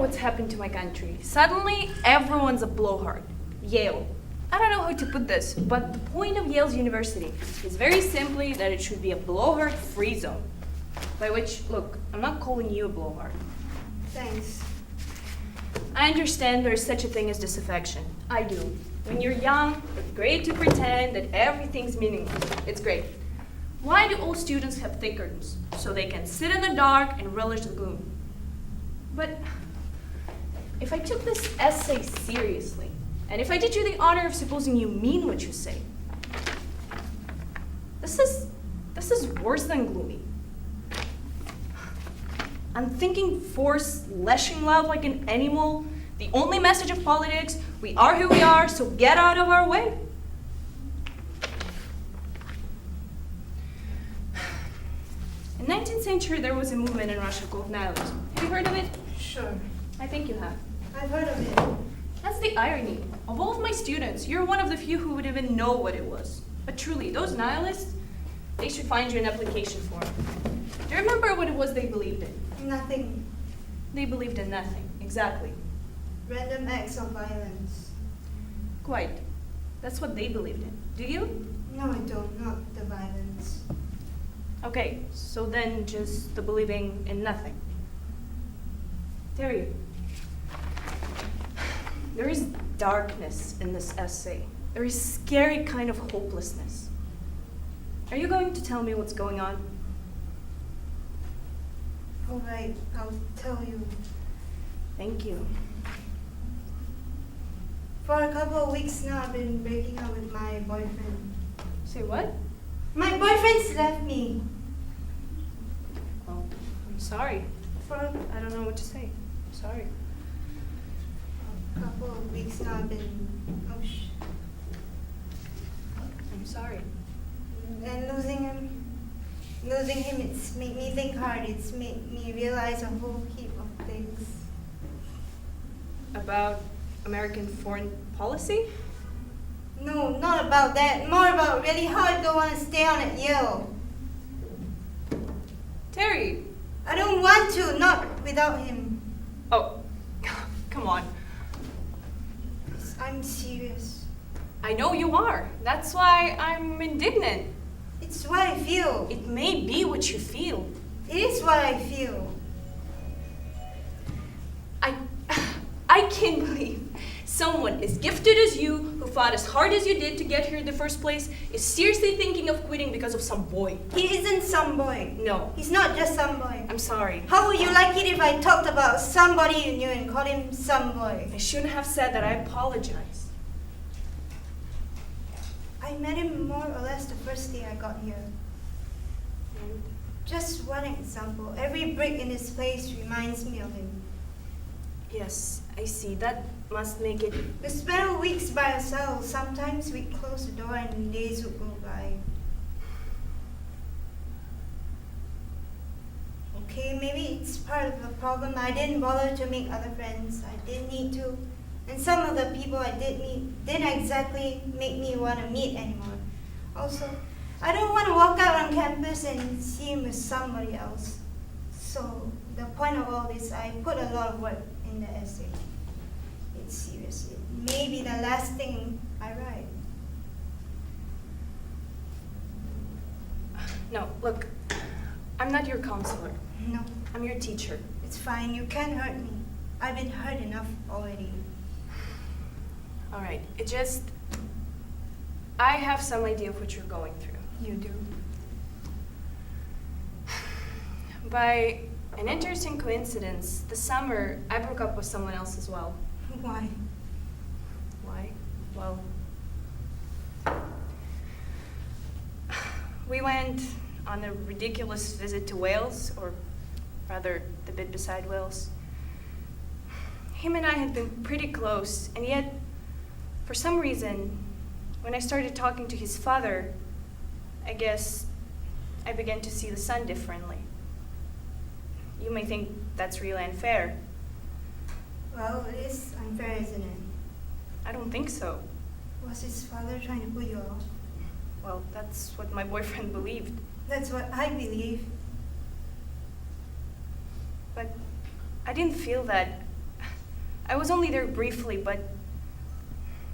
what's happened to my country. Suddenly, everyone's a blowhard. Yale. I don't know how to put this, but the point of Yale's university is very simply that it should be a blowhard-free zone. By which, look, I'm not calling you a blowhard. Thanks. I understand there is such a thing as disaffection. I do. When you're young, it's great to pretend that everything's meaningless. It's great. Why do all students have thick curtains? So they can sit in the dark and relish the gloom. But if I took this essay seriously, and if I did you the honor of supposing you mean what you say, this is worse than gloomy. Unthinking force, lashing loud like an animal, the only message of politics, we are who we are, so get out of our way. In the 19th century, there was a movement in Russia called nihilism. Have you heard of it? Sure. I think you have. I've heard of it. That's the irony. Of all of my students, you're one of the few who would even know what it was. But truly, those nihilists, they should find you an application form. Do you remember what it was they believed in? Nothing. They believed in nothing, exactly. Random acts of violence. Quite. That's what they believed in. Do you? No, I don't. Not the violence. Okay, so then just the believing in nothing. Terry, there is darkness in this essay. There is scary kind of hopelessness. Are you going to tell me what's going on? All right, I'll tell you. Thank you. For a couple of weeks now, I've been breaking up with my boyfriend. Say what? My boyfriend's left me. Oh, I'm sorry. I don't know what to say. I'm sorry. A couple of weeks now, I've been... Oh, I'm sorry. And losing him, it's made me think hard. It's made me realize a whole heap of things. About American foreign policy? No, not about that. More about really how I don't want to stay on at Yale. Terry! I don't want to, not without him. Oh, come on. I'm serious. I know you are. That's why I'm indignant. It's what I feel. It may be what you feel. It is what I feel. I can't believe someone as gifted as you, who fought as hard as you did to get here in the first place, is seriously thinking of quitting because of some boy. He isn't some boy. No. He's not just some boy. I'm sorry. How would you like it if I talked about somebody you knew and called him some boy? I shouldn't have said that. I apologize. I met him more or less the first day I got here. And Just one example. Every brick in this place reminds me of him. yes, I see. That must make it... We spent weeks by ourselves. Sometimes we'd close the door and days would go by. Okay, maybe it's part of the problem. I didn't bother to make other friends. I didn't need to. And some of the people I did meet didn't exactly make me want to meet anymore. Also, I don't want to walk out on campus and see him with somebody else. So, the point of all this, I put a lot of work in the essay. It's serious. It may be the last thing I write. No, look, I'm not your counselor. No, I'm your teacher. it's fine. You can't hurt me. I've been hurt enough already. All right, it just... I have some idea of what you're going through. You do. By an interesting coincidence, this summer, I broke up with someone else as well. Why? Why? Well, we went on a ridiculous visit to Wales, or rather, the bit beside Wales. Him and I had been pretty close, and yet, for some reason, when I started talking to his father, I guess I began to see the sun differently. You may think that's really unfair. Well, it is unfair, isn't it? I don't think so. Was his father trying to put you off? Well, that's what my boyfriend believed. That's what I believe. But I didn't feel that. I was only there briefly, but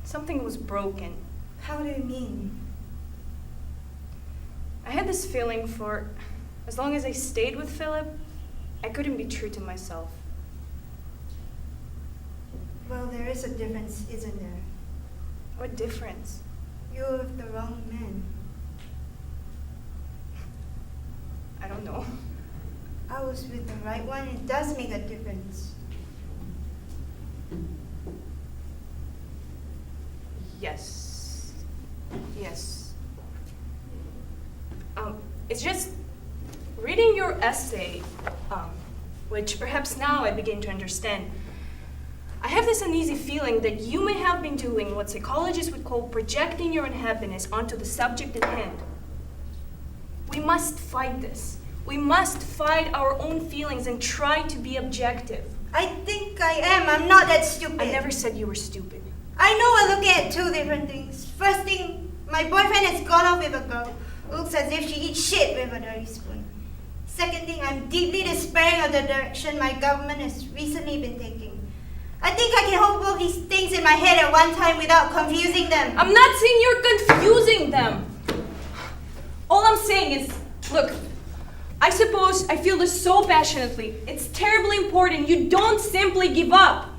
something was broken. How do you mean? I had this feeling for as long as I stayed with Philip, I couldn't be true to myself. Well, there is a difference, isn't there? What difference? You're with the wrong man. I don't know. I was with the right one. It does make a difference. Yes. Yes. It's just reading your essay, which perhaps now I begin to understand. I have this uneasy feeling that you may have been doing what psychologists would call projecting your unhappiness onto the subject at hand. We must fight this. We must fight our own feelings and try to be objective. I think I am. I'm not that stupid. I never said you were stupid. I know we're looking at two different things. First thing, my boyfriend has gone off with a girl who looks as if she eats shit with a dirty spoon. Second thing, I'm deeply despairing of the direction my government has recently been taking. I think I can hold both these things in my head at one time without confusing them. I'm not saying you're confusing them. All I'm saying is, look, I suppose I feel this so passionately. It's terribly important. You don't simply give up.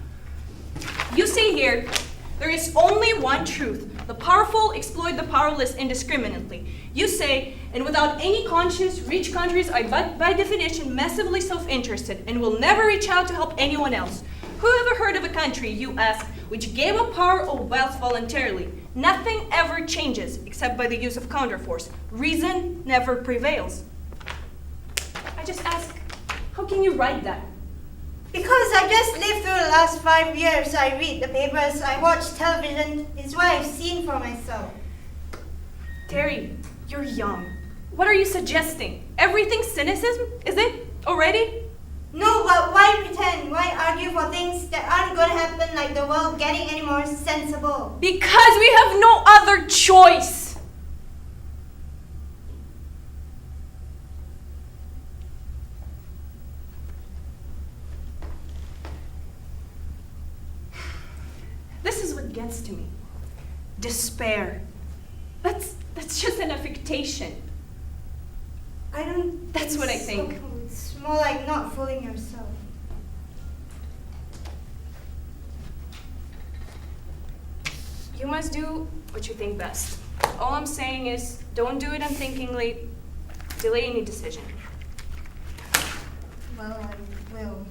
You say here, there is only one truth. The powerful exploit the powerless indiscriminately. You say, and without any conscience, rich countries are by definition massively self-interested and will never reach out to help anyone else. Who ever heard of a country, you ask, which gave up power or wealth voluntarily? Nothing ever changes except by the use of counterforce. Reason never prevails. I just ask, how can you write that? Because I just lived through the last 5 years. I read the papers, I watch television. It's what I've seen for myself. Terry, you're young. What are you suggesting? Everything's cynicism? Is it? Already? No, but why pretend? Why argue for things that aren't going to happen, like the world getting any more sensible? Because we have no other choice. This is what gets to me. Despair. That's just an affectation. I don't. That's what I think. So. It's more like not fooling yourself. You must do what you think best. All I'm saying is, don't do it unthinkingly. Delay any decision. Well, I will.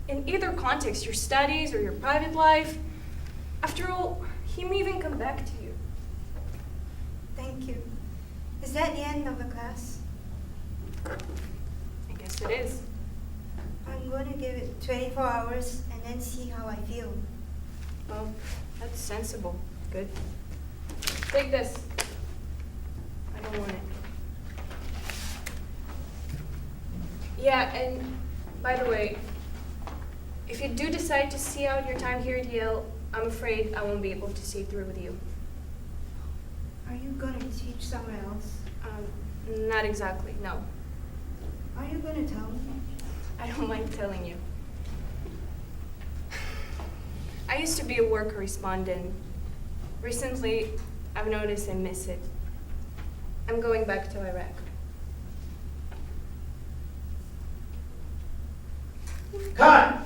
In either context, your studies or your private life, after all, he may even come back to you. Thank you. Is that the end of the class? I guess it is. I'm going to give it 24 hours and then see how I feel. Well, that's sensible. Good. Take this. I don't want it. Yeah, and by the way, if you do decide to see out your time here at Yale, I'm afraid I won't be able to see it through with you. Are you going to teach somewhere else? Not exactly, no. Are you going to tell me? I don't mind telling you. I used to be a war correspondent. Recently, I've noticed I miss it. I'm going back to Iraq. Cut!